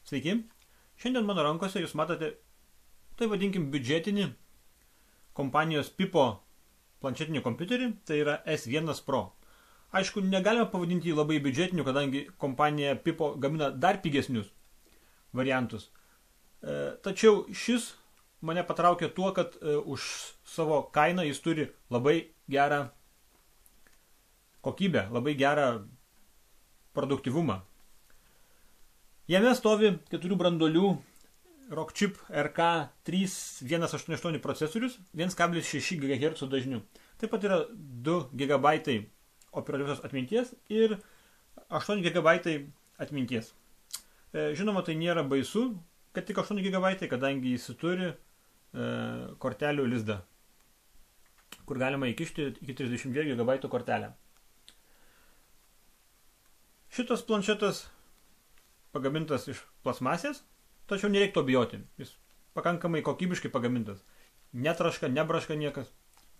Sveiki, šiandien mano rankose jūs matote, tai vadinkim biudžetinį kompanijos Pipo planšetinį kompiuterį, tai yra S1 Pro. Aišku, negalime pavadinti jį labai biudžetiniu, kadangi kompanija Pipo gamina dar pigesnius variantus. Tačiau šis mane patraukė tuo, kad už savo kainą jis turi labai gerą kokybę, labai gerą produktyvumą. Jame stovi 4 branduolių Rockchip RK3188 procesorius 1,6 GHz dažniu. Taip pat yra 2 GB operatyviosios atminties ir 8 GB atminties. Žinoma, tai nėra baisu, kad tik 8 GB, kadangi jis turi kortelių lizdą, kur galima įkišti iki 32 GB kortelę. Šitas planšetas pagamintas iš plasmasės, tačiau nereiktų bijoti. Jis pakankamai kokybiškai pagamintas. Netraška, nebraška niekas.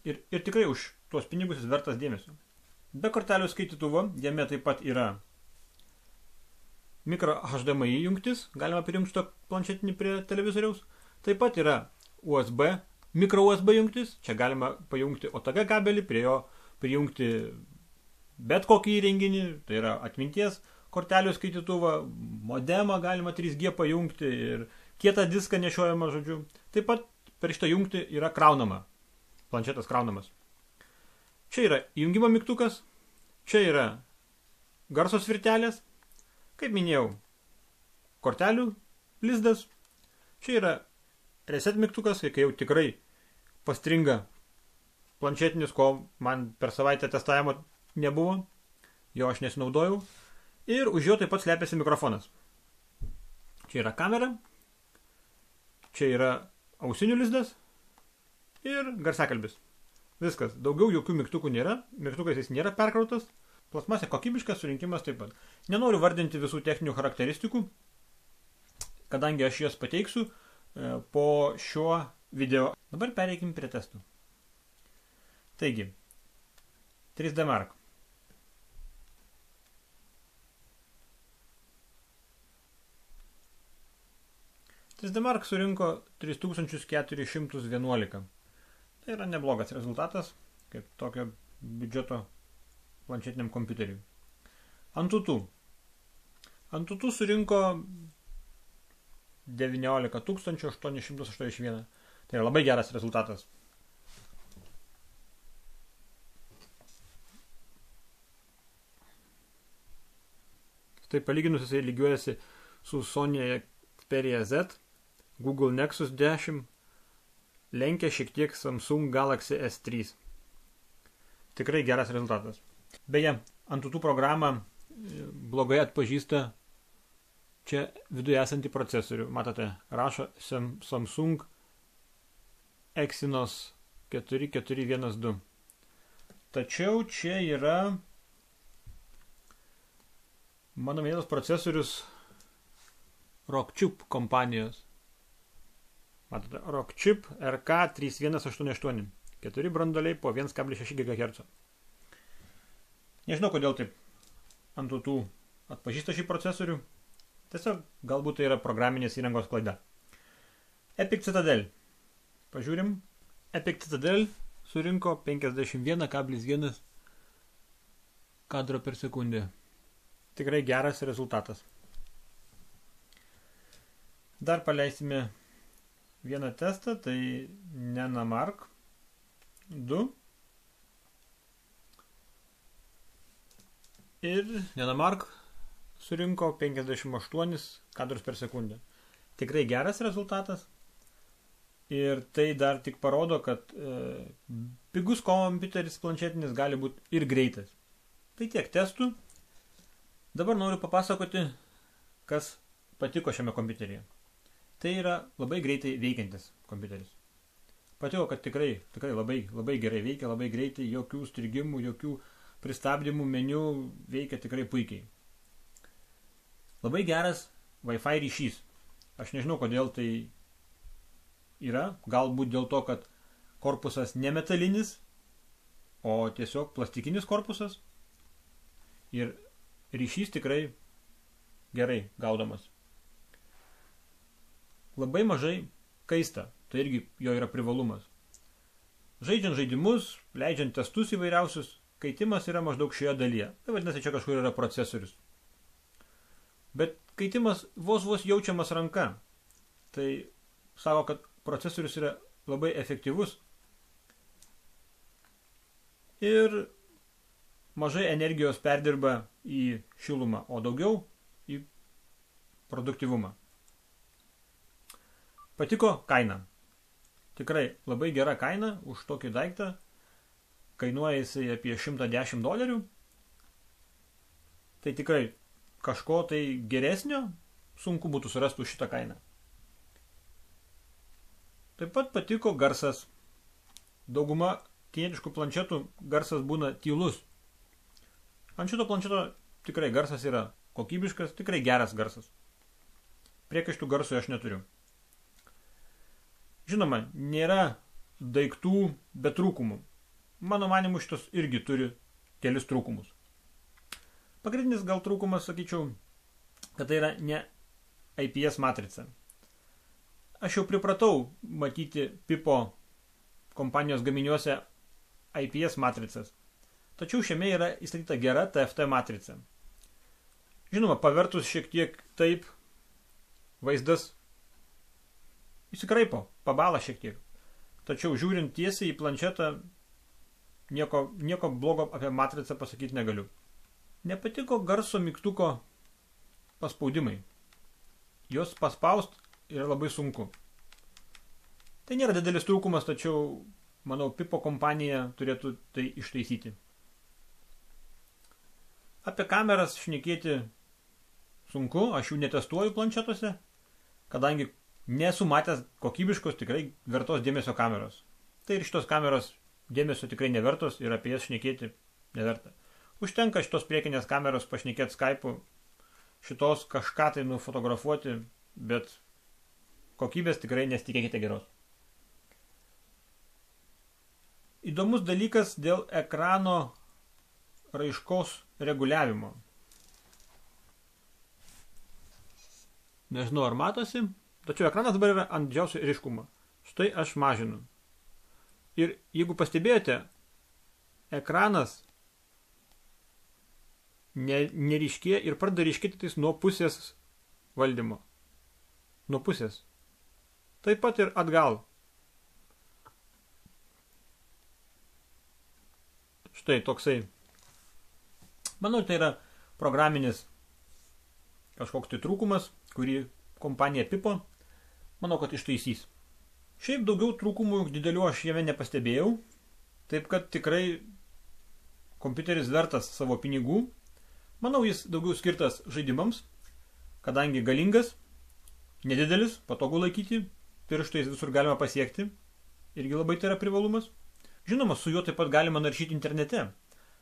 Ir tikrai už tuos pinigus jis vertas dėmesio. Be kortelių skaitytuvo jame taip pat yra mikro HDMI jungtis, galima prijungti šitą planšetinį prie televizoriaus. Taip pat yra USB, mikro USB jungtis, čia galima pajungti OTG kabelį, prie jo prijungti bet kokį įrenginį, tai yra atminties kortelių skaitytuvą, modemą galima 3G pajungti ir kietą diską nešiojama, žodžiu. Taip pat per šitą jungtį yra kraunama, planšetas kraunamas. Čia yra įjungimo mygtukas, čia yra garso svirtelės, kaip minėjau, kortelių lizdas, čia yra reset mygtukas, kai jau tikrai pastringa planšetinis, ko man per savaitę testavimo nebuvo, jo aš nesinaudojau. Ir už jo taip pat slepiasi mikrofonas. Čia yra kamera, čia yra ausinių lizdas ir garsiakalbis. Viskas, daugiau jokių mygtukų nėra, mygtukais jis nėra perkrautas, plasmasė kokybiškas surinkimas taip pat. Nenoriu vardinti visų techninių charakteristikų, kadangi aš jas pateiksiu po šiuo video. Dabar pereikim prie testų. Taigi, 3D Mark. 3D Mark surinko 3411. Tai yra neblogas rezultatas, kaip tokio biudžeto planšetiniam kompiuteriui. Antutu. Antutu surinko 19881. Tai yra labai geras rezultatas. Tai palyginus jisai lygiuojasi su Sony Xperia Z, Google Nexus 10, lenkia šiek tiek Samsung Galaxy S3. Tikrai geras rezultatas. Beje, Antutu programą blogai atpažįsta čia viduje esantį procesorių. Matote, rašo Samsung Exynos 4412. Tačiau čia yra mano minėtas procesorius Rockchip kompanijos. Matote, Rockchip RK3188. 4 branduoliai po 1,6 GHz. Nežinau, kodėl taip Antutu atpažįsta šį procesorių. Tiesiog galbūt tai yra programinės įrangos klaida. Epic Citadel. Pažiūrim. Epic Citadel surinko 51,1 kadro per sekundę. Tikrai geras rezultatas. Dar paleisime vieną testą, tai Nenamark 2. Ir Nenamark surinko 58 kadrus per sekundę. Tikrai geras rezultatas. Ir tai dar tik parodo, kad pigus kompiuteris planšetinis gali būti ir greitas. Tai tiek testų. Dabar noriu papasakoti, kas patiko šiame kompiuteryje. Tai yra labai greitai veikiantis kompiuteris. Patiko, kad tikrai labai gerai veikia, labai greitai, jokių strigimų, jokių pristabdymų, meniu veikia tikrai puikiai. Labai geras Wi-Fi ryšys. Aš nežinau, kodėl tai yra. Galbūt dėl to, kad korpusas ne metalinis, o tiesiog plastikinis korpusas. Ir ryšys tikrai gerai gaudamas. labai mažai kaista. Tai irgi jo yra privalumas. Žaidžiant žaidimus, leidžiant testus įvairiausius, kaitimas yra maždaug šioje dalyje. Tai vadinasi, čia kažkur yra procesorius. Bet kaitimas vos jaučiamas ranka. Tai sako, kad procesorius yra labai efektyvus ir mažai energijos perdirba į šilumą, o daugiau į produktyvumą. Patiko kaina. Tikrai labai gera kaina už tokį daiktą. Kainuoja jisai apie $110. Tai tikrai kažko tai geresnio sunku būtų surasti už šitą kainą. Taip pat patiko garsas. Dauguma kinietiškų planšetų garsas būna tylus. Ant šito planšeto tikrai garsas yra kokybiškas, tikrai geras garsas. Priekaištų garsų aš neturiu. Žinoma, nėra daiktų be trūkumų. Mano manimu, šitos irgi turi kelis trūkumus. Pagrindinis gal trūkumas, sakyčiau, kad tai yra ne IPS matrica. Aš jau pripratau matyti Pipo kompanijos gaminiuose IPS matricas. Tačiau šiame yra įstatyta gera TFT matrica. Žinoma, pavertus šiek tiek taip, vaizdas įsikraipo, pabala šiek tiek. Tačiau žiūrint tiesiai į planšetą, nieko blogo apie matricą pasakyti negaliu. Nepatiko garso mygtuko paspaudimai. Jos paspaust yra labai sunku. Tai nėra didelis trūkumas, tačiau, manau, Pipo kompanija turėtų tai ištaisyti. Apie kameras šnekėti sunku, aš jų netestuoju planšetuose, kadangi nesu matęs kokybiškos, tikrai vertos dėmesio kameros. Tai ir šitos kameros dėmesio tikrai nevertos ir apie jas šnekėti neverta. Užtenka šitos priekinės kameros pašnekėti Skype'u, šitos kažką tai nufotografuoti, bet kokybės tikrai nesitikėkite geros. Įdomus dalykas dėl ekrano raiškos reguliavimo. Nežinau, ar matosi, tačiau ekranas dabar yra ant didžiausio ryškumo. Štai aš mažinu. Ir jeigu pastebėjote, ekranas neryškėja ir pradeda ryškėti tais nuo pusės valdymo. Nuo pusės. Taip pat ir atgal. Štai toksai. Manau, tai yra programinis kažkoks tai trūkumas, kurį kompanija Pipo, manau, kad ištaisys. Šiaip daugiau trūkumų didelių aš jame nepastebėjau, taip kad tikrai kompiuteris vertas savo pinigų. Manau, jis daugiau skirtas žaidimams, kadangi galingas, nedidelis, patogu laikyti, pirštais visur galima pasiekti, irgi labai tai yra privalumas. Žinoma, su juo taip pat galima naršyti internete,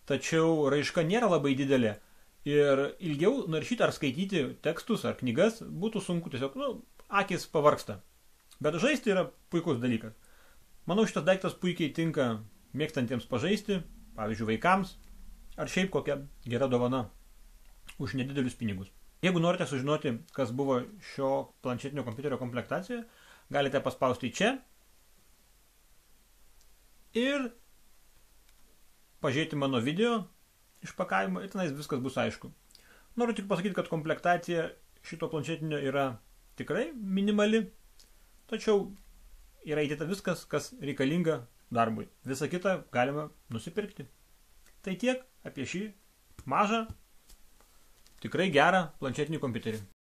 tačiau raiška nėra labai didelė ir ilgiau naršyti ar skaityti tekstus ar knygas būtų sunku, tiesiog, akis pavargsta. Bet žaisti yra puikus dalykas. Manau, šitas daiktas puikiai tinka mėgstantiems pažaisti, pavyzdžiui, vaikams, ar šiaip kokia gera dovana už nedidelius pinigus. Jeigu norite sužinoti, kas buvo šio planšetinio kompiuterio komplektacijoje, galite paspausti čia ir pažiūrėti mano video išpakavimo ir tenais viskas bus aišku. Noriu tik pasakyti, kad komplektacija šito planšetinio yra tikrai minimali, tačiau yra įdėta viskas, kas reikalinga darbui. Visą kitą galima nusipirkti. Tai tiek apie šį mažą, tikrai gerą planšetinį kompiuterį.